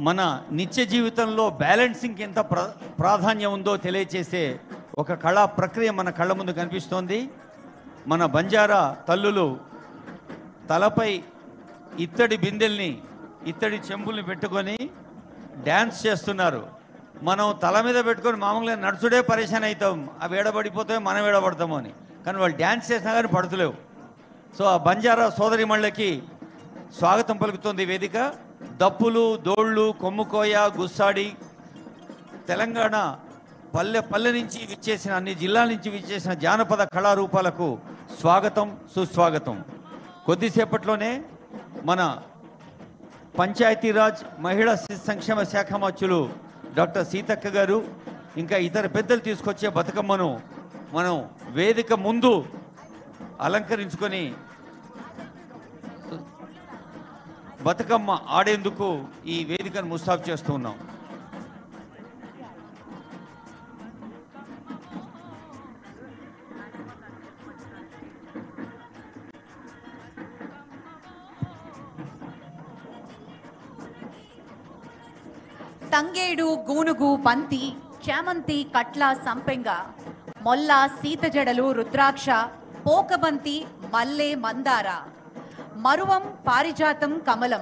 మన నిత్య జీవితంలో బ్యాలెన్సింగ్ ఎంత ప్రాధాన్యం ఉందో తెలియచేసే ఒక కళా ప్రక్రియ మన కళ్ళ ముందు కనిపిస్తోంది. మన బంజారా తల్లులు తలపై ఇత్తడి బిందెల్ని ఇత్తడి చెంబుల్ని పెట్టుకొని డ్యాన్స్ చేస్తున్నారు. మనం తల మీద పెట్టుకొని మామూలుగా నడుచుడే పరేషాన్ అవుతాం, అవి ఏడబడిపోతాయి, మనం ఏడబడతాము అని. కానీ వాళ్ళు డ్యాన్స్ చేసినా కానీ పడుతులేవు. సో ఆ బంజారా సోదరిమణులకి స్వాగతం పలుకుతుంది వేదిక. దప్పులు, దోళ్ళు, కొమ్ముకోయ, గుస్సాడి, తెలంగాణ పల్లె పల్లె నుంచి విచ్చేసిన, అన్ని జిల్లాల నుంచి విచ్చేసిన జానపద కళారూపాలకు స్వాగతం, సుస్వాగతం. కొద్దిసేపట్లోనే మన పంచాయతీరాజ్ మహిళా శిశు సంక్షేమ శాఖ మంత్రులు డాక్టర్ సీతక్క గారు ఇంకా ఇతర పెద్దలు తీసుకొచ్చే బతుకమ్మను మనం వేదిక ముందు అలంకరించుకొని బతుకమ్మ ఆడేందుకు ఈ వేదికను ముస్తాబు చేస్తూ ఉన్నాం. తంగేడు, గూనుగు, బంతి, చామంతి, కట్ల, సంపెంగ, మొల్ల, సీతజడలు, రుద్రాక్ష, పోకబంతి, మల్లె, మందార, మరువం, పారిజాతం, కమలం,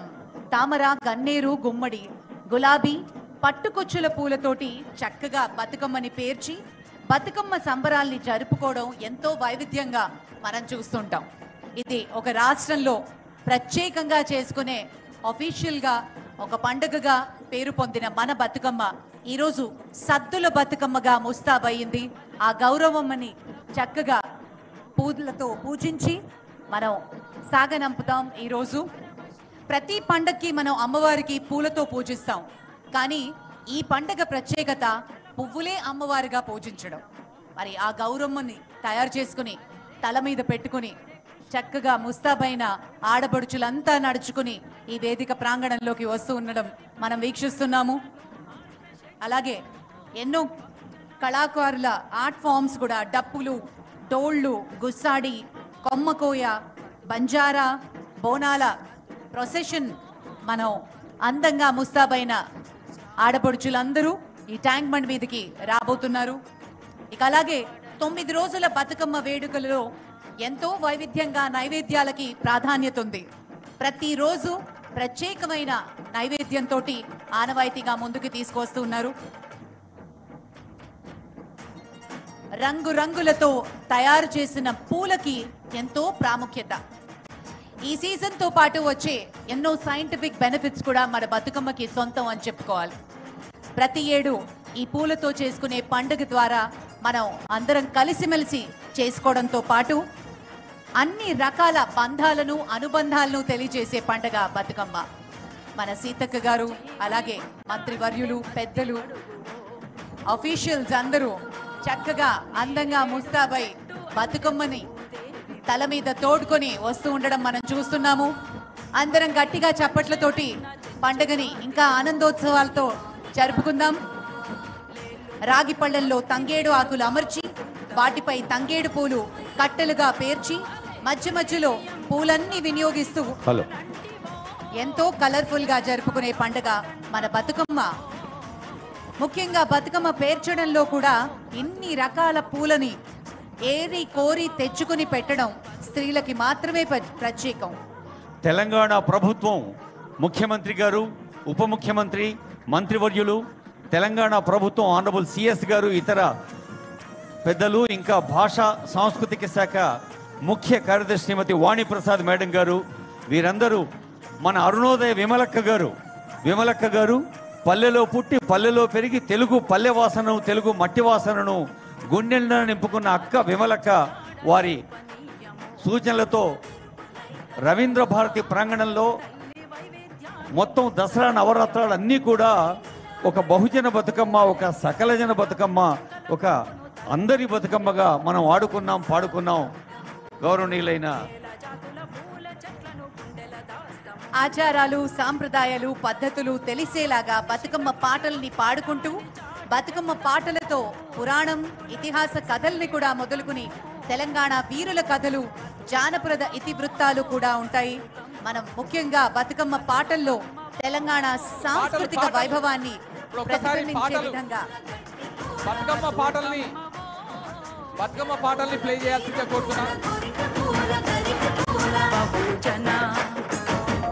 తామర, గన్నేరు, గుమ్మడి, గులాబీ, పట్టుకొచ్చుల పూలతోటి చక్కగా బతుకమ్మని పేర్చి బతుకమ్మ సంబరాల్ని జరుపుకోవడం ఎంతో వైవిధ్యంగా మనం చూస్తుంటాం. ఇది ఒక రాష్ట్రంలో ప్రత్యేకంగా చేసుకునే అఫీషియల్గా ఒక పండుగగా పేరు పొందిన మన బతుకమ్మ ఈరోజు సద్దుల బతుకమ్మగా ముస్తాబయ్యింది. ఆ గౌరవమ్మని చక్కగా పూలతో పూజించి మనం సాగనంపుతాం. ఈరోజు ప్రతి పండగకి మనం అమ్మవారికి పూలతో పూజిస్తాం, కానీ ఈ పండగ ప్రత్యేకత పువ్వులే అమ్మవారిగా పూజించడం. మరి ఆ గౌరమ్మని తయారు చేసుకుని తల మీద పెట్టుకుని చక్కగా ముస్తాబైన ఆడపడుచులంతా నడుచుకుని ఈ వేదిక ప్రాంగణంలోకి వస్తూ ఉండడం మనం వీక్షిస్తున్నాము. అలాగే ఎన్నో కళాకారుల ఆర్ట్ ఫామ్స్ కూడా డప్పులు, డోళ్ళు, గుస్సాడి, కొమ్మకోయ, బంజారా, బోనాల ప్రొసెషన్ మనం అందంగా ముస్తాబైన ఆడపడుచులందరూ ఈ ట్యాంక్ బండ్ మీదకి రాబోతున్నారు. ఇక అలాగే 9 రోజుల బతుకమ్మ వేడుకలలో ఎంతో వైవిధ్యంగా నైవేద్యాలకి ప్రాధాన్యత ఉంది. ప్రతిరోజు ప్రత్యేకమైన నైవేద్యంతో ఆనవాయితీగా ముందుకు తీసుకొస్తున్నారు. రంగురంగులతో తయారు చేసిన పూలకి ఎంతో ప్రాముఖ్యత. ఈ సీజన్తో పాటు వచ్చే ఎన్నో సైంటిఫిక్ బెనిఫిట్స్ కూడా మన బతుకమ్మకి సొంతం అని చెప్పుకోవాలి. ప్రతి ఏడు ఈ పూలతో చేసుకునే పండుగ ద్వారా మనం అందరం కలిసిమెలిసి చేసుకోవడంతో పాటు అన్ని రకాల బంధాలను, అనుబంధాలను తెలియజేసే పండుగ బతుకమ్మ. మన సీతక్క గారు, అలాగే మంత్రివర్యులు, పెద్దలు, అఫీషియల్స్ అందరూ చక్కగా అందంగా ముస్తాబై బతుకమ్మని తల మీద తోడుకొని వస్తూ ఉండడం మనం చూస్తున్నాము. అందరం గట్టిగా చప్పట్లతోటి పండుగని ఇంకా ఆనందోత్సవాలతో జరుపుకుందాం. రాగి పళ్ళల్లో తంగేడు ఆకులు అమర్చి వాటిపై తంగేడు పూలు కట్టెలుగా పేర్చి మధ్య మధ్యలో పూలన్నీ వినియోగిస్తూ ఎంతో కలర్ఫుల్ గా జరుపుకునే పండుగ మన బతుకమ్మ. ముఖ్యంగా బతుకమ్మ పేర్చడంలో కూడా ఇన్ని రకాల పూలని ఏరి కోరి తెచ్చుకుని పెట్టడం స్త్రీలకి మాత్రమే ప్రత్యేకం. తెలంగాణ ప్రభుత్వం, ముఖ్యమంత్రి గారు, ఉప ముఖ్యమంత్రి, మంత్రివర్యులు, తెలంగాణ ప్రభుత్వం ఆనరబుల్ సిఎస్ గారు, ఇతర పెద్దలు, ఇంకా భాషా సాంస్కృతిక శాఖ ముఖ్య కార్యదర్శి శ్రీమతి వాణిప్రసాద్ మేడం గారు, వీరందరూ మన అరుణోదయ విమలక్క గారు పల్లెలో పుట్టి పల్లెలో పెరిగి తెలుగు పల్లె వాసనను, తెలుగు మట్టి వాసనను గుండెలను నింపుకున్న అక్క విమలక్క వారి సూచనలతో రవీంద్ర భారతి ప్రాంగణంలో మొత్తం దసరా నవరాత్రాలు అన్నీ కూడా ఒక బహుజన బతుకమ్మ, ఒక సకలజన బతుకమ్మ, ఒక అందరి బతుకమ్మగా మనం ఆడుకున్నాం, పాడుకున్నాం. గౌరవనీయులైన ఆచారాలు, సాంప్రదాయాలు, పద్ధతులు తెలిసేలాగా బతుకమ్మ పాటల్ని పాడుకుంటూ బతుకమ్మ పాటలతో పురాణం, ఇతిహాస కథల్ని కూడా మొదలుకుని తెలంగాణ వీరుల కథలు, జానపద ఇతివృత్తాలు కూడా ఉంటాయి. మనం ముఖ్యంగా బతుకమ్మ పాటల్లో తెలంగాణ సాంస్కృతిక వైభవాన్ని ప్రతిబింబించే విధంగా బతుకమ్మ పాటల్ని ప్లే చేయాల్సిందిగా కోరుతున్నాను. బహుజన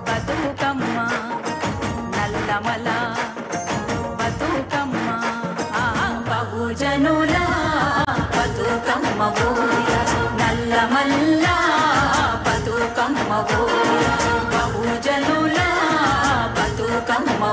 బతుకమ్మ నల్లమల బతుకమ్మ బహుజనుల బతుకమ్మ నల్లమల్ల బతుకమ్మ బహుజనుల బతుకమ్మ